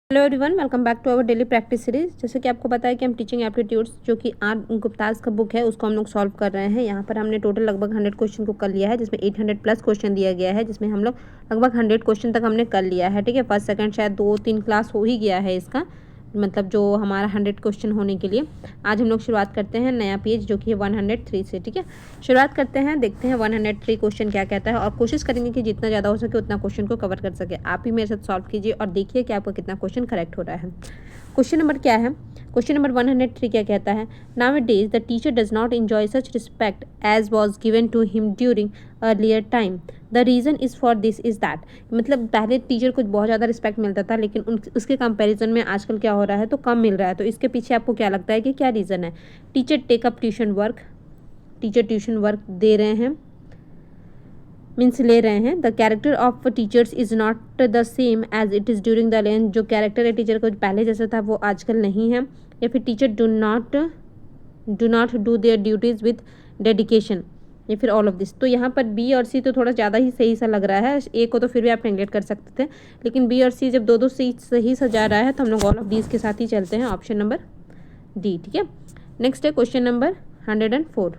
Hello everyone, welcome back to our daily practice series. जैसे कि आपको पता है कि हम टीचिंग एप्टीट्यूड्स जो कि आर गुप्ताज का बुक है उसको हम लोग सॉल्व कर रहे हैं। यहाँ पर हमने टोटल लगभग 100 क्वेश्चन को कर लिया है, जिसमें 800 प्लस क्वेश्चन दिया गया है, जिसमें हम लोग लगभग 100 क्वेश्चन तक हमने कर लिया है। ठीक है, फर्स्ट सेकंड शायद 2-3 क्लास हो ही गया है इसका, मतलब जो हमारा 100 क्वेश्चन होने के लिए। आज हम लोग शुरुआत करते हैं नया पेज जो कि है 103 से। ठीक है, शुरुआत करते हैं, देखते हैं 103 क्वेश्चन क्या कहता है और कोशिश करेंगे कि जितना ज़्यादा हो सके उतना क्वेश्चन को कवर कर सके। आप ही मेरे साथ सॉल्व कीजिए और देखिए कि आपका कितना क्वेश्चन करेक्ट हो रहा है। क्वेश्चन नंबर क्या है? क्वेश्चन नंबर 103 क्या कहता है? Nowadays the teacher does not enjoy such respect as was given to him during earlier time. The reason is for this is that. मतलब पहले टीचर को बहुत ज़्यादा रिस्पेक्ट मिलता था, लेकिन उसके कंपैरिजन में आजकल क्या हो रहा है, तो कम मिल रहा है। तो इसके पीछे आपको क्या लगता है कि क्या रीज़न है? Teacher take up tuition work, teacher tuition work दे रहे हैं, मीन्स ले रहे हैं। The character of teachers is not the same as it is during the lane. जो कैरेक्टर है टीचर का पहले जैसा था वो आजकल नहीं है। या फिर teacher do not do their duties with dedication, या फिर ऑल ऑफ दिस। तो यहाँ पर बी और सी तो थोड़ा ज़्यादा ही सही सा लग रहा है। ए को तो फिर भी आप नेगलेक्ट कर सकते थे, लेकिन बी और सी जब दो सी सही सा जा रहा है तो हम लोग ऑल ऑफ दीज के साथ ही चलते हैं, ऑप्शन नंबर डी। ठीक है, नेक्स्ट है question number 104।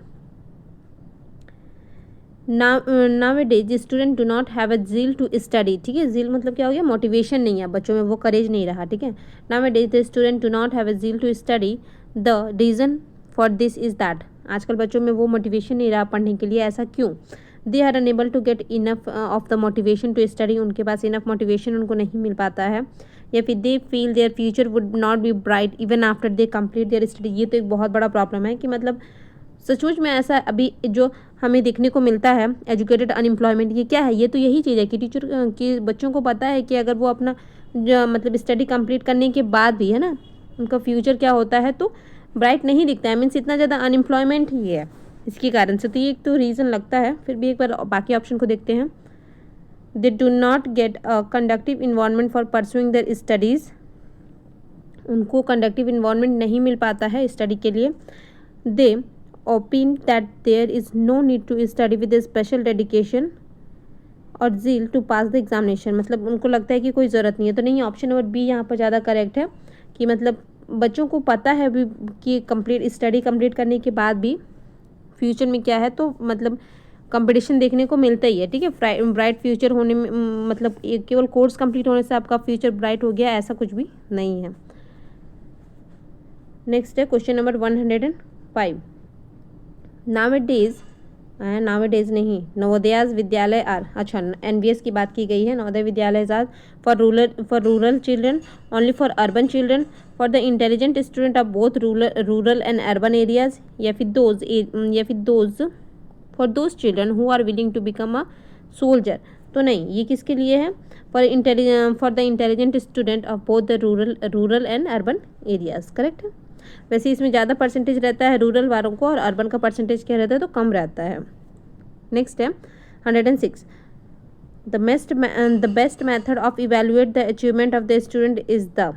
Nowadays student do not have a zeal to study. ठीक है, जील मतलब क्या हो गया? मोटिवेशन नहीं है बच्चों में, वो करेज नहीं रहा। ठीक है, Nowadays the student do not have a zeal to study. The reason for this is that. आजकल बच्चों में वो मोटिवेशन नहीं रहा पढ़ने के लिए, ऐसा क्यों? They are unable to get enough of the motivation to study. उनके पास इनफ मोटिवेशन उनको नहीं मिल पाता है। या फिर they feel their future would not be bright even after they complete their study. ये तो एक बहुत बड़ा प्रॉब्लम है कि मतलब सचमुच में ऐसा अभी जो हमें देखने को मिलता है एजुकेटेड अनएम्प्लॉयमेंट, ये क्या है? ये तो यही चीज़ है कि टीचर कि बच्चों को पता है कि अगर वो अपना मतलब स्टडी कंप्लीट करने के बाद भी है ना, उनका फ्यूचर क्या होता है तो ब्राइट नहीं दिखता है। मीन्स इतना ज़्यादा अनएम्प्लॉयमेंट ही है इसके कारण से। तो ये एक तो रीज़न लगता है। फिर भी एक बार बाकी ऑप्शन को देखते हैं। They do not get a conductive environment for pursuing their studies. उनको कंडक्टिव इन्वायरमेंट नहीं मिल पाता है स्टडी के लिए। दे opine that there is no need to study with a special dedication और zeal to pass the examination। मतलब उनको लगता है कि कोई ज़रूरत नहीं है। तो नहीं, ऑप्शन नंबर बी यहाँ पर ज़्यादा करेक्ट है कि मतलब बच्चों को पता है भी कि स्टडी कंप्लीट करने के बाद भी फ्यूचर में क्या है, तो मतलब कंपटीशन देखने को मिलता ही है। ठीक है, ब्राइट फ्यूचर होने में मतलब केवल कोर्स कंप्लीट होने से आपका फ्यूचर ब्राइट हो गया, ऐसा कुछ भी नहीं है। नेक्स्ट है क्वेश्चन नंबर 105। नावेडेज नहीं, नवोदयाज विद्यालय आर, अच्छा NVS की बात की गई है। Navodaya Vidyalaya are for rural children, only for urban children, for the intelligent student of both rural and urban areas, या फिर those for those children who are willing to become a soldier. तो नहीं, ये किसके लिए है? For the intelligent student of both the rural and urban areas. Correct है। वैसे इसमें ज़्यादा परसेंटेज रहता है रूरल वालों को, और अर्बन का परसेंटेज क्या रहता है तो कम रहता है। नेक्स्ट है 106। The best method of evaluate the achievement of the student is the.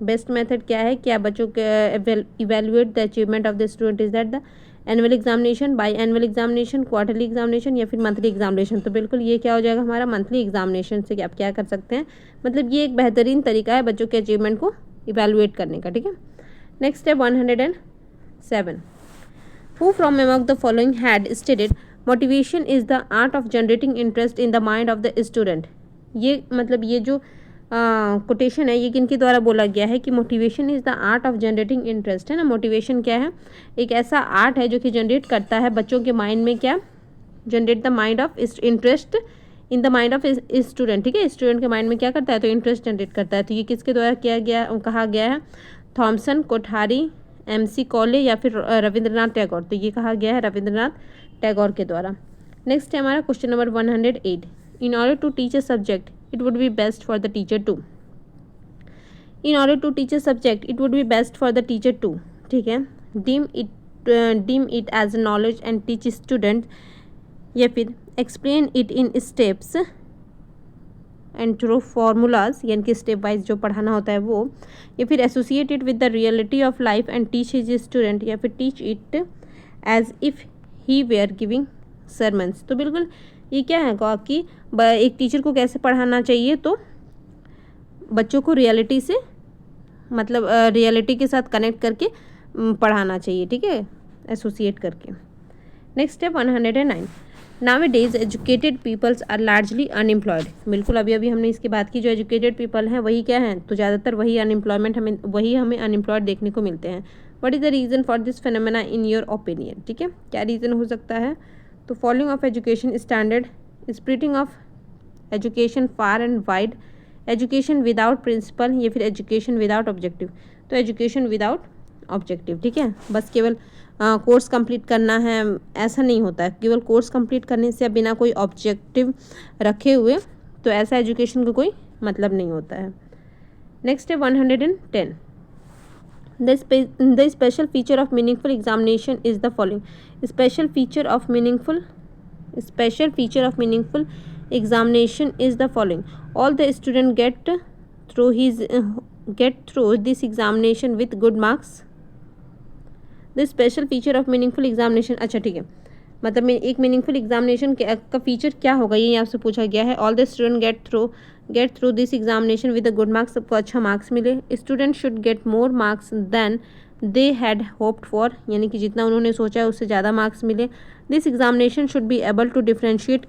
Best method क्या है? क्या बच्चों के evaluate the achievement of the student is that the annual examination, by annual examination, quarterly examination, या फिर monthly examination. तो बिल्कुल ये क्या हो जाएगा हमारा? मंथली एग्जामिनेशन से आप क्या कर सकते हैं, मतलब ये एक बेहतरीन तरीका है बच्चों के अचीवमेंट को इवेल्युएट करने का। ठीक है, नेक्स्ट है 107। Who from among the following had stated motivation is the art of generating interest in the mind of the student। ये मतलब ये जो कोटेशन है ये किनके द्वारा बोला गया है कि motivation is the art of generating interest, है ना। मोटिवेशन क्या है? एक ऐसा आर्ट है जो कि जनरेट करता है बच्चों के माइंड में क्या? Generate the mind of interest in the mind of student. ठीक है, स्टूडेंट के माइंड में क्या करता है तो इंटरेस्ट जनरेट करता है। तो ये किसके द्वारा किया गया कहा गया है? थॉमसन, कोठारी, MC कॉले, या फिर रविंद्रनाथ टैगोर। तो ये कहा गया है रविंद्रनाथ टैगोर के द्वारा। नेक्स्ट है हमारा question number 108। In order to teach a subject it would be best for the teacher to. In order to teach a subject it would be best for the teacher to. ठीक है, deem it as knowledge and teach student, या फिर explain it in steps and through formulas, यानी कि step wise जो पढ़ाना होता है वो, या फिर associate it with the reality of life and teach his student, या फिर teach it as if he were giving sermons. तो बिल्कुल ये क्या है कि एक टीचर को कैसे पढ़ाना चाहिए, तो बच्चों को रियलिटी से मतलब रियलिटी के साथ कनेक्ट करके पढ़ाना चाहिए, ठीक है, एसोसिएट करके। नेक्स्ट है 109, nowadays educated peoples are largely unemployed. बिल्कुल अभी अभी हमने इसकी बात की, जो एजुकेटेड पीपल हैं वही क्या हैं, तो ज़्यादातर वही अनएम्प्लॉयमेंट हमें अनएम्प्लॉयड देखने को मिलते हैं। What is the reason for this phenomena in your opinion, ठीक है, क्या रीज़न हो सकता है? तो following of education standard, splitting of education far and wide, education without principle, या फिर एजुकेशन विदाउट ऑब्जेक्टिव। तो एजुकेशन विदाउट ऑब्जेक्टिव, ठीक है, बस केवल कोर्स कंप्लीट करना है ऐसा नहीं होता है, केवल कोर्स कंप्लीट करने से बिना कोई ऑब्जेक्टिव रखे हुए तो ऐसा एजुकेशन का कोई मतलब नहीं होता है। नेक्स्ट है 110, the special feature of meaningful examination is the following. Special feature of meaningful examination is the following: all the student get through this examination with good marks. The special feature of meaningful examination, अच्छा ठीक है, मतलब एक meaningful examination का feature क्या होगा ये आपसे पूछा गया है। All the student get through this examination with good marks, सबको अच्छा मार्क्स मिले। Student should get more marks than they had hoped for, यानी कि जितना उन्होंने सोचा है उससे ज़्यादा मार्क्स मिले। This examination should be able to differentiate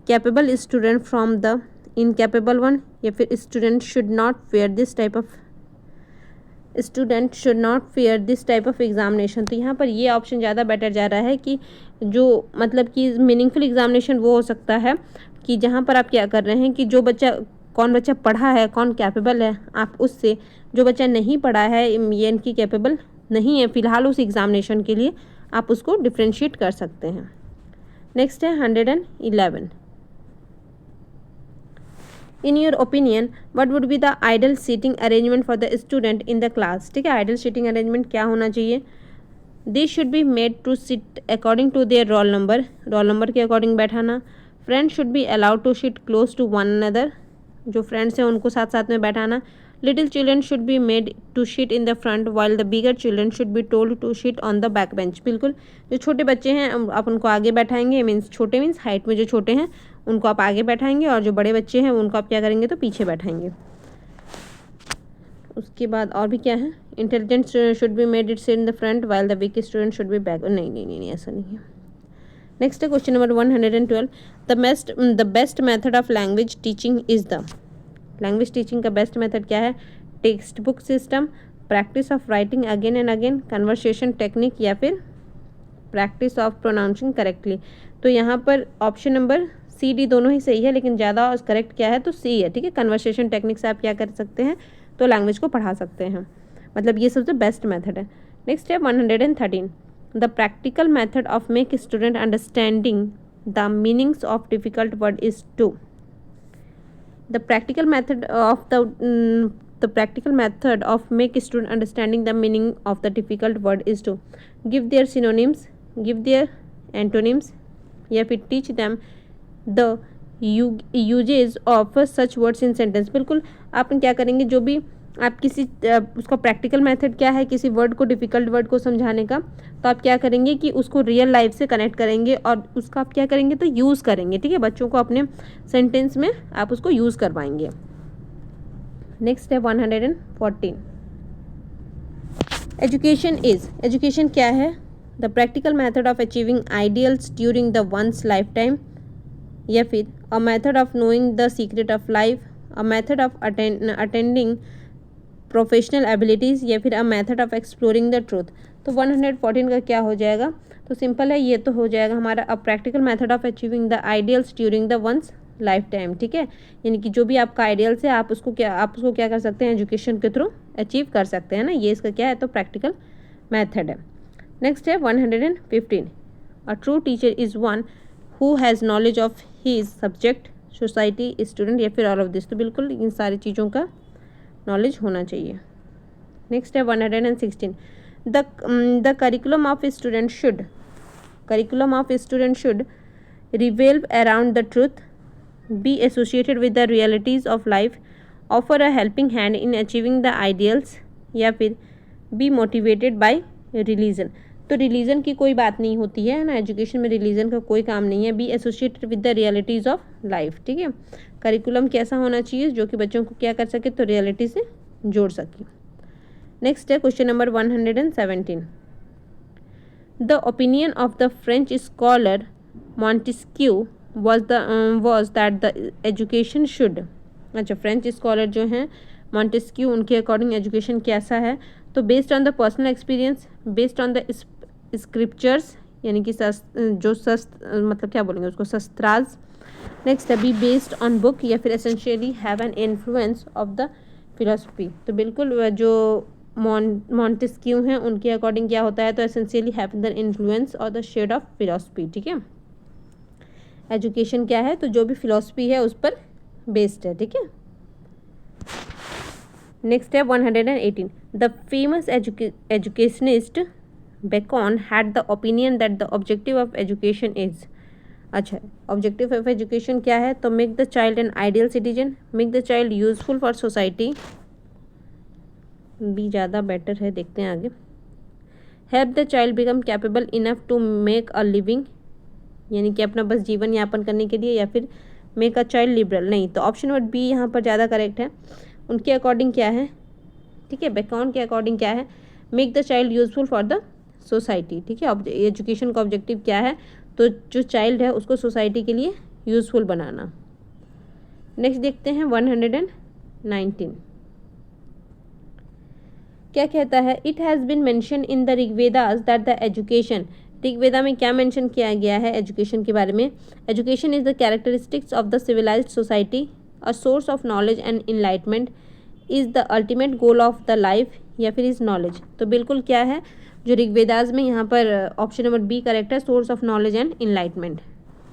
capable student from the incapable one, या फिर student should not fear this type of examination. तो यहाँ पर ये ऑप्शन ज़्यादा बेटर जा रहा है कि जो मतलब कि मीनिंगफुल एग्जामिनेशन वो हो सकता है कि जहाँ पर आप क्या कर रहे हैं कि कौन बच्चा पढ़ा है, कौन कैपेबल है, आप उससे जो बच्चा नहीं पढ़ा है ये इनकी कैपेबल नहीं है फ़िलहाल उस एग्ज़ामिनेशन के लिए, आप उसको डिफ्रेंशिएट कर सकते हैं। नेक्स्ट है 111, in your opinion what would be the ideal seating arrangement for the student in the class, ठीक है, आइडल सीटिंग अरेंजमेंट क्या होना चाहिए? They should be made to sit according to their roll number के according बैठाना। Friends should be allowed to sit close to one another, जो friends हैं उनको साथ साथ में बैठाना। Little children should be made to sit in the front while the bigger children should be told to sit on the back bench. बिल्कुल जो छोटे बच्चे हैं आप उनको आगे बैठाएंगे, छोटे मीन्स हाइट में जो छोटे हैं उनको आप आगे बैठाएंगे, और जो बड़े बच्चे हैं उनको आप क्या करेंगे तो पीछे बैठाएंगे। उसके बाद और भी क्या है, intelligent should be made it sit in the front while the weak student should be back. नहीं ऐसा नहीं है। नेक्स्ट है question number 112, the best method of language teaching is the, language teaching का बेस्ट मेथड क्या है? Textbook system, practice of writing again and again, conversation technique, या फिर प्रैक्टिस ऑफ प्रोनाउंसिंग करेक्टली। तो यहाँ पर ऑप्शन नंबर सी डी दोनों ही सही है, लेकिन ज़्यादा करेक्ट क्या है तो सी है, ठीक है, कन्वर्सेशन टेक्निक से आप क्या कर सकते हैं तो लैंग्वेज को पढ़ा सकते हैं, मतलब ये सबसे बेस्ट मेथड है। नेक्स्ट है 113, the practical method of make student understanding the meanings of difficult word is to. The practical method of make student understanding the meaning of the difficult word is to give their synonyms, give their antonyms, या फिर teach them the uses of such words in sentence। बिल्कुल आप क्या करेंगे, जो भी आप किसी उसका प्रैक्टिकल मेथड क्या है किसी वर्ड को, डिफ़िकल्ट वर्ड को समझाने का, तो आप क्या करेंगे कि उसको रियल लाइफ से कनेक्ट करेंगे और उसका आप क्या करेंगे तो यूज़ करेंगे, ठीक है, बच्चों को अपने सेंटेंस में आप उसको यूज़ करवाएंगे। नेक्स्ट है 114, एजुकेशन क्या है? The practical method of achieving ideals during the one's life time, या फिर a method of knowing the secret of life, a method of attending professional abilities, या फिर a method of exploring the truth. तो 114 का क्या हो जाएगा? तो सिंपल है, ये तो हो जाएगा हमारा a practical method of achieving the ideals during the one's life time, ठीक है, यानी कि जो भी आपका आइडियल्स है आप उसको क्या कर सकते हैं एजुकेशन के थ्रू अचीव कर सकते हैं ना, ये इसका क्या है तो प्रैक्टिकल मेथड है। नेक्स्ट है 115, a true teacher is one who has knowledge of his subject, society, student, या फिर ऑल ऑफ दिस। तो बिल्कुल इन सारी चीज़ों का नॉलेज होना चाहिए। नेक्स्ट है 116, the curriculum of student should revolve around the truth, be associated with the realities of life, offer a helping hand in achieving the ideals, या फिर बी मोटिवेटेड बाय रिलीजन। तो रिलीजन की कोई बात नहीं होती है ना, एजुकेशन में रिलीजन का कोई काम नहीं है। Be associated with the realities of life, ठीक है। करिकुलम कैसा होना चाहिए जो कि बच्चों को क्या कर सके, तो रियलिटी से जोड़ सके। नेक्स्ट है question number 117। The opinion of the French scholar Montesquieu was that the education should, अच्छा फ्रेंच स्कॉलर जो हैं मॉन्टेस्क्यू, उनके अकॉर्डिंग एजुकेशन कैसा है, तो based on the personal experience, based on the scriptures यानी कि मतलब क्या बोलेंगे उसको, शस्त्राज। नेक्स्ट अभी बेस्ड ऑन बुक, या फिर essentially have an influence of the philosophy. तो बिल्कुल जो मॉन्टेस्क्यू हैं उनके अकॉर्डिंग क्या होता है, तो एसेंशियली हैव द इन्फ्लुएंस और द शेड ऑफ फिलोसफी, ठीक है। एजुकेशन क्या है, तो जो भी फिलोसफी है उस पर बेस्ड है, ठीक है। नेक्स्ट है 118। The famous educationist Bacon had the opinion that the objective of education is, अच्छा ऑब्जेक्टिव ऑफ एजुकेशन क्या है, तो make the child an ideal citizen, make the child useful for society, भी ज़्यादा बेटर है, देखते हैं आगे। Help the child become capable enough to make a living, यानी कि अपना बस जीवन यापन करने के लिए, या फिर मेक अ चाइल्ड लिबरल, नहीं तो ऑप्शन नंबर बी यहाँ पर ज़्यादा करेक्ट है। उनके अकॉर्डिंग क्या है, ठीक है, बेकॉन के अकॉर्डिंग क्या है, make the child useful for the society, ठीक है। एजुकेशन का ऑब्जेक्टिव क्या है, तो जो चाइल्ड है उसको सोसाइटी के लिए यूजफुल बनाना। नेक्स्ट देखते हैं 119 क्या कहता है। It has been mentioned in the Rigvedas that the education, Rigveda में क्या मेंशन किया गया है एजुकेशन के बारे में, education is the characteristics of the civilised society, a source of knowledge and enlightenment, is the ultimate goal of the life, या फिर इज नॉलेज। तो बिल्कुल क्या है जो ऋग्वेदास में, यहाँ पर ऑप्शन नंबर बी करेक्ट है, source of knowledge and enlightenment.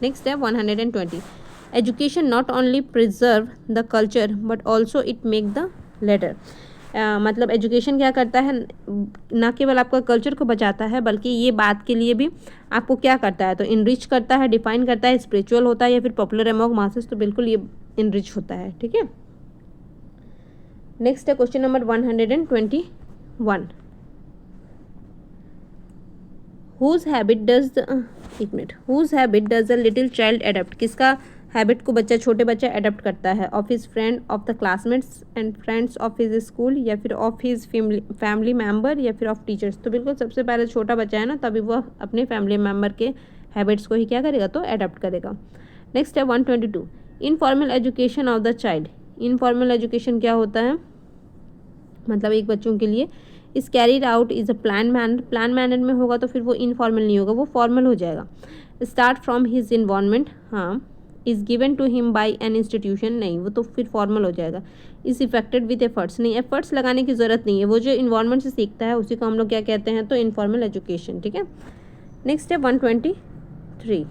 Next है 120। Education not only preserve the culture but also it make the latter, मतलब एजुकेशन क्या करता है, ना केवल आपका कल्चर को बचाता है बल्कि ये बात के लिए भी आपको क्या करता है, तो इनरिच करता है, डिफाइन करता है, स्पिरिचुअल होता है या फिर पॉपुलर अमॉन्ग मासेस, तो बिल्कुल ये इनरिच होता है, ठीक है। नेक्स्ट है question number 121। Whose habit does the little child adapt, किसका हैबिट को छोटे बच्चा अडॉप्ट करता है, of his friend, of the classmates and friends of his school, या फिर ऑफ हिज फैमिली मेम्बर, या फिर ऑफ टीचर्स। तो बिल्कुल सबसे पहले छोटा बच्चा है ना, तभी वह अपने फैमिली मेम्बर के हैबिट्स को ही क्या करेगा, तो अडॉप्ट करेगा। नेक्स्ट है 122। Informal education of the child, informal education क्या होता है, मतलब एक बच्चों के लिए इस carried out is a plan manner में होगा तो फिर वो इनफॉर्मल नहीं होगा, वो फॉर्मल हो जाएगा। स्टार्ट फ्रॉम हिज इन्वायरमेंट, हाँ, is given to him by an institution, नहीं वो तो फिर फॉर्मल हो जाएगा। इज़ इफेक्टेड विद एफर्ट्स, नहीं एफर्ट्स लगाने की ज़रूरत नहीं है, वो जो इन्वायरमेंट से सीखता है उसी को हम लोग क्या कहते हैं, तो इनफॉर्मल एजुकेशन, ठीक है। नेक्स्ट है 123।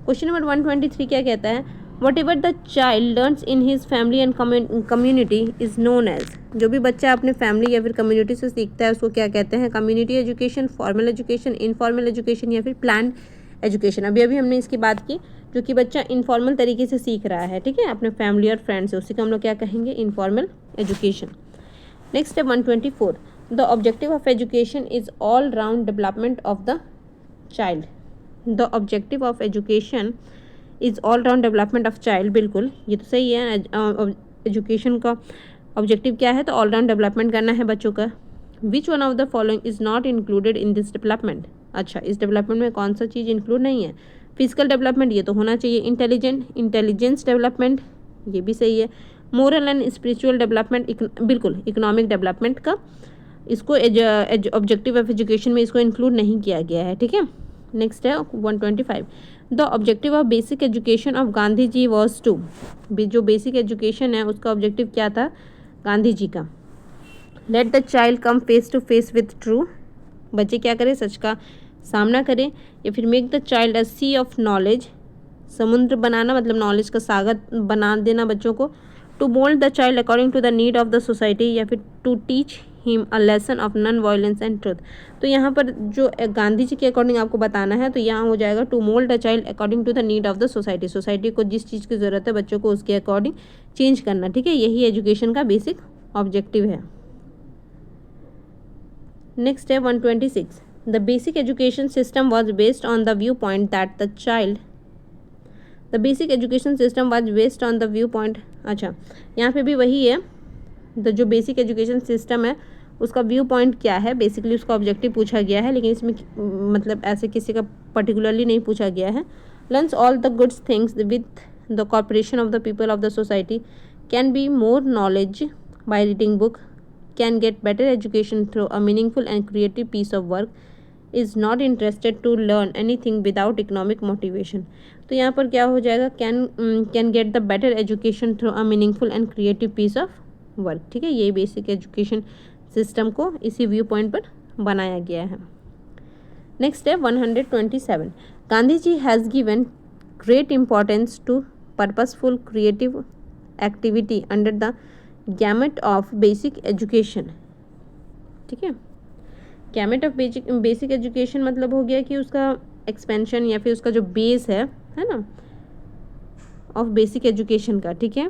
क्वेश्चन नंबर 123 क्या कहता है, whatever the child learns in his family and community is known as, जो भी बच्चा अपने फैमिली या फिर कम्युनिटी से सीखता है उसको क्या कहते हैं, community education, formal education, informal education, या फिर प्लान एजुकेशन। अभी हमने इसकी बात की, जो कि बच्चा इनफॉर्मल तरीके से सीख रहा है, ठीक है, अपने फैमिली और फ्रेंड्स से, उसी को हम लोग क्या कहेंगे, इनफॉर्मल एजुकेशन। नेक्स्ट है 124। The objective of education is all round development of the child, the objective of education is all round development of child, बिल्कुल ये तो सही है। एजुकेशन का ऑब्जेक्टिव क्या है, तो ऑल राउंड डेवलपमेंट करना है बच्चों का। Which one of the following is not included in this development, अच्छा इस डेवलपमेंट में कौन सा चीज़ इंक्लूड नहीं है, फिजिकल डेवलपमेंट ये तो होना चाहिए, इंटेलिजेंस डेवलपमेंट ये भी सही है, मोरल एंड स्पिरिचुअल डेवलपमेंट बिल्कुल, इकोनॉमिक डेवलपमेंट का इसको ऑब्जेक्टिव ऑफ एजुकेशन में इसको इंक्लूड नहीं किया गया है, ठीक है। नेक्स्ट है 125। The objective of basic education of Gandhi ji was to, जो बेसिक एजुकेशन है उसका ऑब्जेक्टिव क्या था गांधी जी का, let the child come face to face with truth, बच्चे क्या करें, सच का सामना करें, या फिर make the child a sea of knowledge, समुद्र बनाना मतलब नॉलेज का सागर बना देना बच्चों को, to mould the child according to the need of the society, या फिर to teach him a lesson of non violence and truth. तो यहाँ पर जो गांधी जी के अकॉर्डिंग आपको बताना है, तो यहाँ हो जाएगा to mould the child according to the need of the society, society को जिस चीज़ की ज़रूरत है बच्चों को उसके अकॉर्डिंग चेंज करना, ठीक है, यही एजुकेशन का बेसिक ऑब्जेक्टिव है। नेक्स्ट है 126। The basic education system was based on the view point that the child the basic education system was based on the view point. अच्छा, यहाँ पे भी वही है, जो बेसिक एजुकेशन सिस्टम है उसका व्यू पॉइंट क्या है, बेसिकली उसका ऑब्जेक्टिव पूछा गया है, लेकिन इसमें मतलब ऐसे किसी का पर्टिकुलरली नहीं पूछा गया है। Learns all the goods things with the corporation of the people of the society, can be more knowledge by reading book, can get better education through a meaningful and creative piece of work, is not interested to learn any thing without economic motivation. तो यहाँ पर क्या हो जाएगा, can get the better education through a meaningful and creative piece of work. ठीक है, ये basic education system को इसी व्यू पॉइंट पर बनाया गया है। नेक्स्ट है 127, Gandhi ji has given great importance to purposeful creative activity under the gamut of basic education. ठीक है, गैमेट ऑफ बेसिक एजुकेशन मतलब हो गया कि उसका एक्सपेंशन या फिर उसका जो बेस है ना, ऑफ बेसिक एजुकेशन का। ठीक है,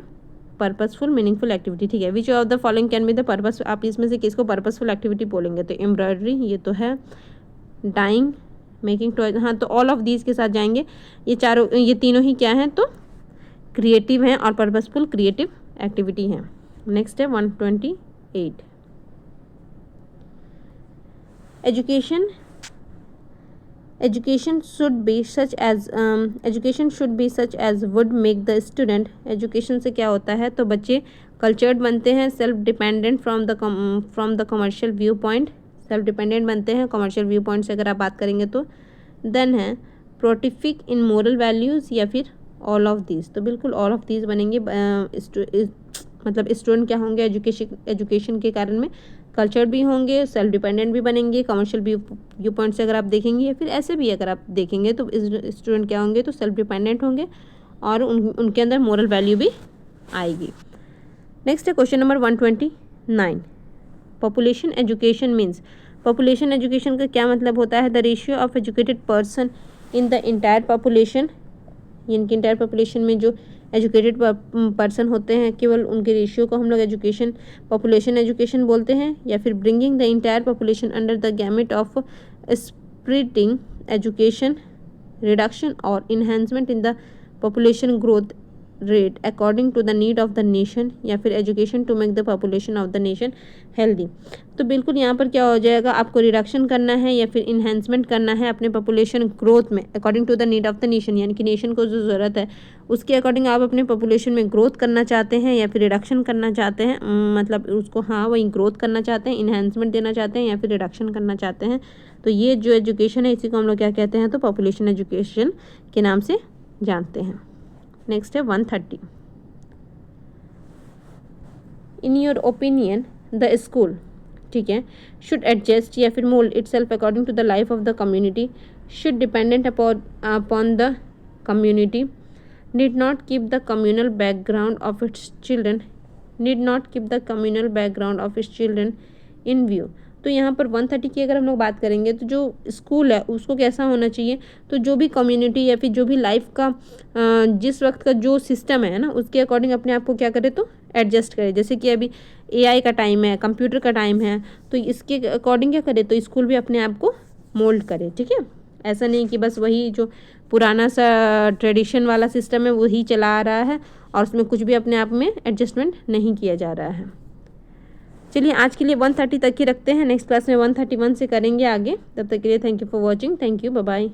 पर्पसफुल मीनिंगफुल एक्टिविटी। ठीक है, which of the following can be the purpose, आप इसमें से किसको पर्पसफुल एक्टिविटी बोलेंगे, तो एम्ब्रॉयडरी, ये तो है, डाइंग, मेकिंग टॉयज, हाँ तो ऑल ऑफ दीज के साथ जाएंगे। ये तीनों ही क्या हैं, तो क्रिएटिव हैं और पर्पसफुल क्रिएटिव एक्टिविटी हैं। नेक्स्ट है 128, education should be such as would make the student, education से क्या होता है, तो बच्चे कल्चर्ड बनते हैं, self dependent from the commercial view point, self dependent बनते हैं कमर्शियल व्यू पॉइंट से अगर आप बात करेंगे तो। देन है प्रोटिफिक इन मोरल वैल्यूज़ या फिर ऑल ऑफ दीज, तो बिल्कुल ऑल ऑफ दीज बनेंगे। मतलब स्टूडेंट क्या होंगे, एजुकेशन के कारण में कल्चर्ड भी होंगे, सेल्फ डिपेंडेंट भी बनेंगे कमर्शियल व्यू पॉइंट से अगर आप देखेंगे, या फिर ऐसे भी अगर आप देखेंगे तो स्टूडेंट क्या होंगे, तो सेल्फ डिपेंडेंट होंगे और उनके अंदर मोरल वैल्यू भी आएगी। नेक्स्ट है question number 129, population education means, population education का क्या मतलब होता है, the ratio of educated person in the entire population, इनकी इंटायर पॉपुलेशन में जो एजुकेटेड पर्सन होते हैं केवल उनके रेशियो को हम लोग पॉपुलेशन एजुकेशन बोलते हैं। या फिर bringing the entire population under the gamut of splitting education, reduction और enhancement in the population growth rate according to the need of the nation, या फिर education to make the population of the nation healthy. तो बिल्कुल यहाँ पर क्या हो जाएगा, आपको रिडक्शन करना है या फिर इन्हेंसमेंट करना है अपने पॉपुलेशन ग्रोथ में according to the need of the nation, यानी कि नेशन को जो ज़रूरत है उसके अकॉर्डिंग आप अपने पॉपुलेशन में ग्रोथ करना चाहते हैं या फिर रिडक्शन करना चाहते हैं, मतलब उसको हाँ वही ग्रोथ करना चाहते हैं, इन्हेंसमेंट देना चाहते हैं या फिर रिडक्शन करना चाहते हैं। तो ये जो एजुकेशन है इसी को हम लोग क्या कहते हैं, तो पॉपुलेशन एजुकेशन के नाम से जानते हैं। नेक्स्ट है 130, in your opinion the school, ठीक है, शुड एडजस्ट या फिर mould itself according to the life of the community, should dependent upon the community, need not keep the communal background of its children, need not keep the communal background of its children in view. तो यहाँ पर 130 की अगर हम लोग बात करेंगे तो जो स्कूल है उसको कैसा होना चाहिए, तो जो भी कम्युनिटी या फिर जो भी लाइफ का जिस वक्त का जो सिस्टम है ना उसके अकॉर्डिंग अपने आप को क्या करे, तो एडजस्ट करे। जैसे कि अभी AI का टाइम है, कंप्यूटर का टाइम है, तो इसके अकॉर्डिंग क्या करे, तो स्कूल भी अपने आप को मोल्ड करे। ठीक है, ऐसा नहीं कि बस वही जो पुराना सा ट्रेडिशन वाला सिस्टम है वही चला आ रहा है और उसमें कुछ भी अपने आप में एडजस्टमेंट नहीं किया जा रहा है। चलिए आज के लिए 130 तक ही रखते हैं, नेक्स्ट क्लास में 131 से करेंगे आगे। तब तक के लिए thank you for watching, thank you, bye bye.